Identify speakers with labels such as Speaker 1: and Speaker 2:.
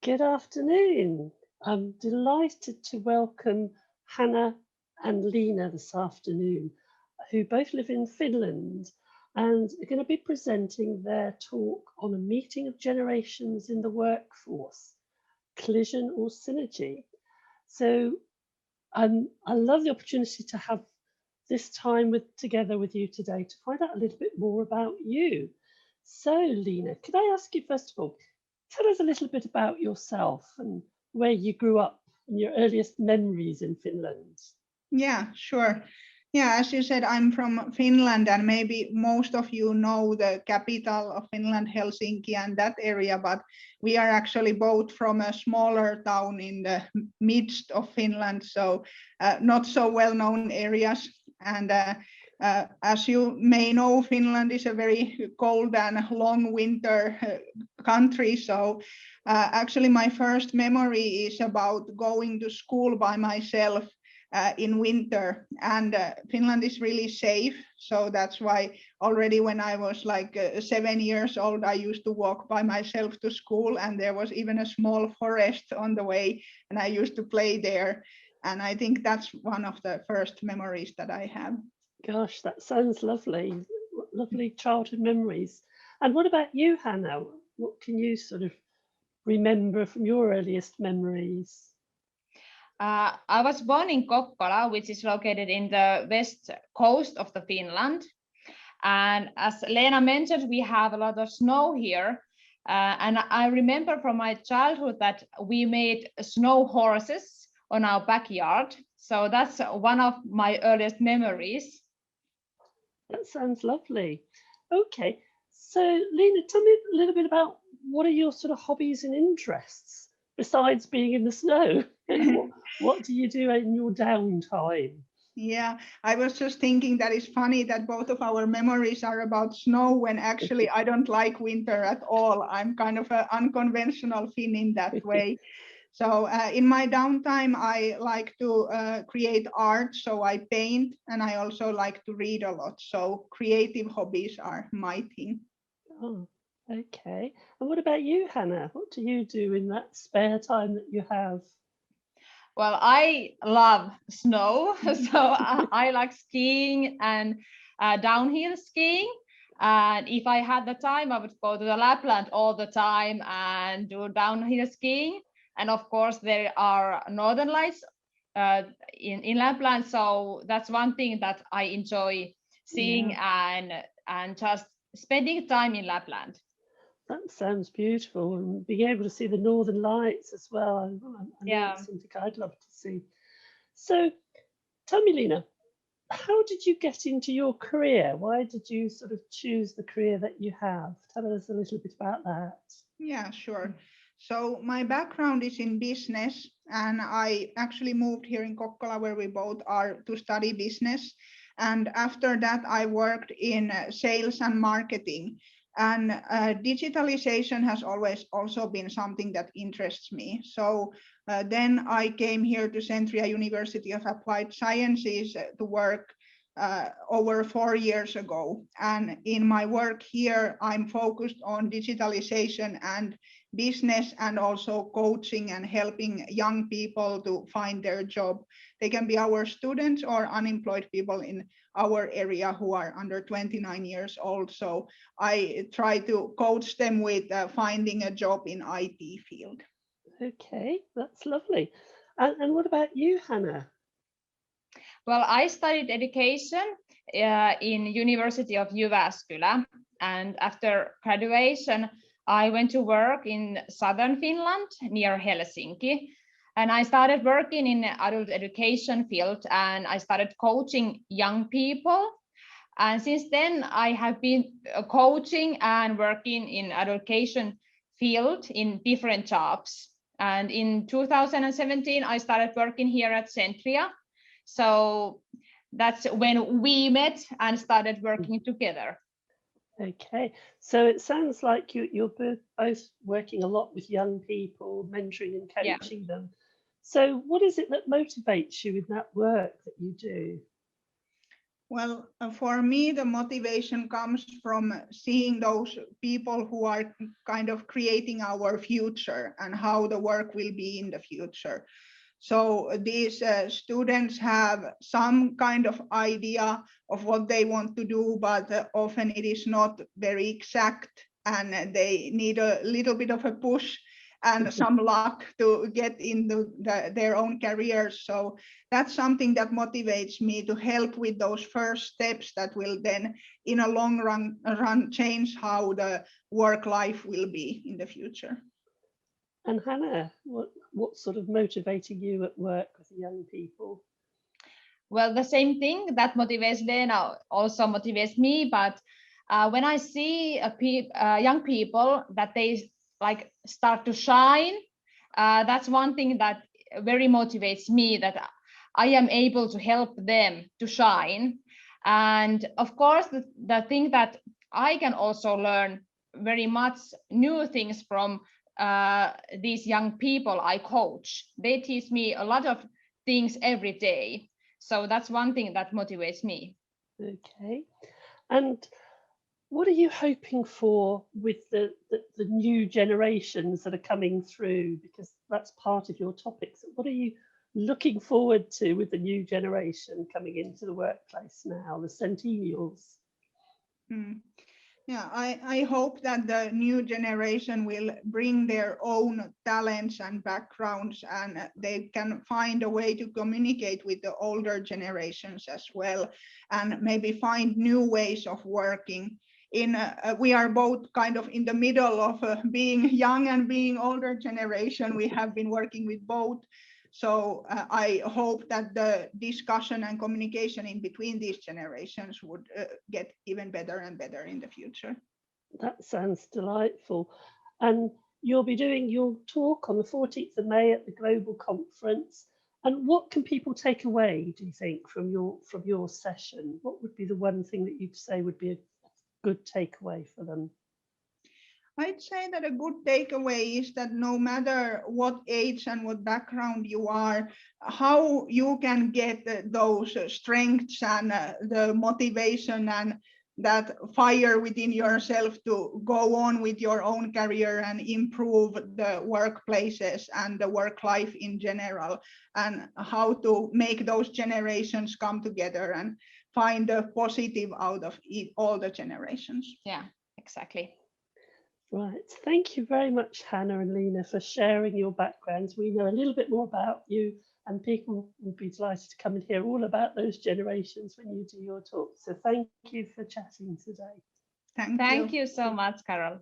Speaker 1: Good afternoon. I'm delighted to welcome Hannah and Leena this afternoon, who both live in Finland and are going to be presenting their talk on a meeting of generations in the workforce, collision or synergy. So I love the opportunity to have this time together with you today to find out a little bit more about you. So, Leena, could I ask you first of all, tell us a little bit about yourself and where you grew up and your earliest memories in Finland?
Speaker 2: Yeah, sure. Yeah, as you said, I'm from Finland, and maybe most of you know the capital of Finland, Helsinki, and that area, but we are actually both from a smaller town in the midst of Finland, so not so well-known areas. And as you may know, Finland is a very cold and long winter country, so actually my first memory is about going to school by myself in winter, and Finland is really safe, so that's why already when I was like 7 years old, I used to walk by myself to school, and there was even a small forest on the way, and I used to play there, and I think that's one of the first memories that I have.
Speaker 1: Gosh, that sounds lovely. Lovely childhood memories. And what about you, Hannah? What can you sort of remember from your earliest memories?
Speaker 3: I was born in Kokkola, which is located in the west coast of the Finland. And as Leena mentioned, we have a lot of snow here. And I remember from my childhood that we made snow horses on our backyard. So that's one of my earliest memories.
Speaker 1: That sounds lovely. Okay, so Leena, tell me a little bit about what are your sort of hobbies and interests besides being in the snow? What do you do in your downtime?
Speaker 2: Yeah, I was just thinking that it's funny that both of our memories are about snow when actually I don't like winter at all. I'm kind of an unconventional Finn in that way. So in my downtime, I like to create art, so I paint, and I also like to read a lot. So creative hobbies are my thing.
Speaker 1: Oh, okay. And what about you, Hannah? What do you do in that spare time that you have?
Speaker 3: Well, I love snow, so I like skiing and downhill skiing. And if I had the time, I would go to the Lapland all the time and do downhill skiing. And of course, there are northern lights in Lapland, so that's one thing that I enjoy seeing and just spending time in Lapland.
Speaker 1: That sounds beautiful, and being able to see the northern lights as well. I know it's
Speaker 3: Yeah.
Speaker 1: something I'd love to see. So, tell me, Leena, how did you get into your career? Why did you sort of choose the career that you have? Tell us a little bit about that.
Speaker 2: Yeah, sure. So my background is in business, and I actually moved here in Kokkola, where we both are, to study business. And after that, I worked in sales and marketing. And digitalization has always also been something that interests me. So then I came here to Centria University of Applied Sciences to work over 4 years ago. And in my work here, I'm focused on digitalization and business, and also coaching and helping young people to find their job. They can be our students or unemployed people in our area who are under 29 years old. So I try to coach them with finding a job in IT field.
Speaker 1: Okay, that's lovely. And what about you, Hannah?
Speaker 3: Well, I studied education in University of Jyväskylä, and after graduation, I went to work in southern Finland near Helsinki, and I started working in the adult education field, and I started coaching young people. And since then, I have been coaching and working in education field in different jobs. And in 2017, I started working here at Centria. So that's when we met and started working together.
Speaker 1: Okay, so it sounds like you're both working a lot with young people, mentoring and coaching them. So what is it that motivates you in that work that you do?
Speaker 2: Well, for me, the motivation comes from seeing those people who are kind of creating our future and how the work will be in the future. So these students have some kind of idea of what they want to do, but often it is not very exact, and they need a little bit of a push and some luck to get into their own careers. So that's something that motivates me to help with those first steps that will then in a long run change how the work life will be in the future.
Speaker 1: And Hannah, what's sort of motivating you at work with the young people?
Speaker 3: Well, the same thing that motivates Leena also motivates me, but when I see young people that they like start to shine, that's one thing that very motivates me, that I am able to help them to shine. And of course, the thing that I can also learn very much new things from these young people I coach. They teach me a lot of things every day. So that's one thing that motivates me.
Speaker 1: Okay. And what are you hoping for with the new generations that are coming through? Because that's part of your topics. What are you looking forward to with the new generation coming into the workplace now, the centennials?
Speaker 2: Yeah, I hope that the new generation will bring their own talents and backgrounds, and they can find a way to communicate with the older generations as well, and maybe find new ways of working. We are both kind of in the middle of being young and being older generation. We have been working with both. So I hope that the discussion and communication in between these generations would get even better and better in the future.
Speaker 1: That sounds delightful. And you'll be doing your talk on the 14th of May at the Global Conference. And what can people take away, do you think, from your session? What would be the one thing that you'd say would be a good takeaway for them?
Speaker 2: I'd say that a good takeaway is that no matter what age and what background you are, how you can get those strengths and the motivation and that fire within yourself to go on with your own career and improve the workplaces and the work life in general, and how to make those generations come together and find the positive out of all the generations.
Speaker 3: Yeah, exactly.
Speaker 1: Right. Thank you very much, Hannah and Leena, for sharing your backgrounds. We know a little bit more about you, and people will be delighted to come and hear all about those generations when you do your talk. So thank you for chatting today.
Speaker 2: Thank you.
Speaker 3: Thank you so much, Carole.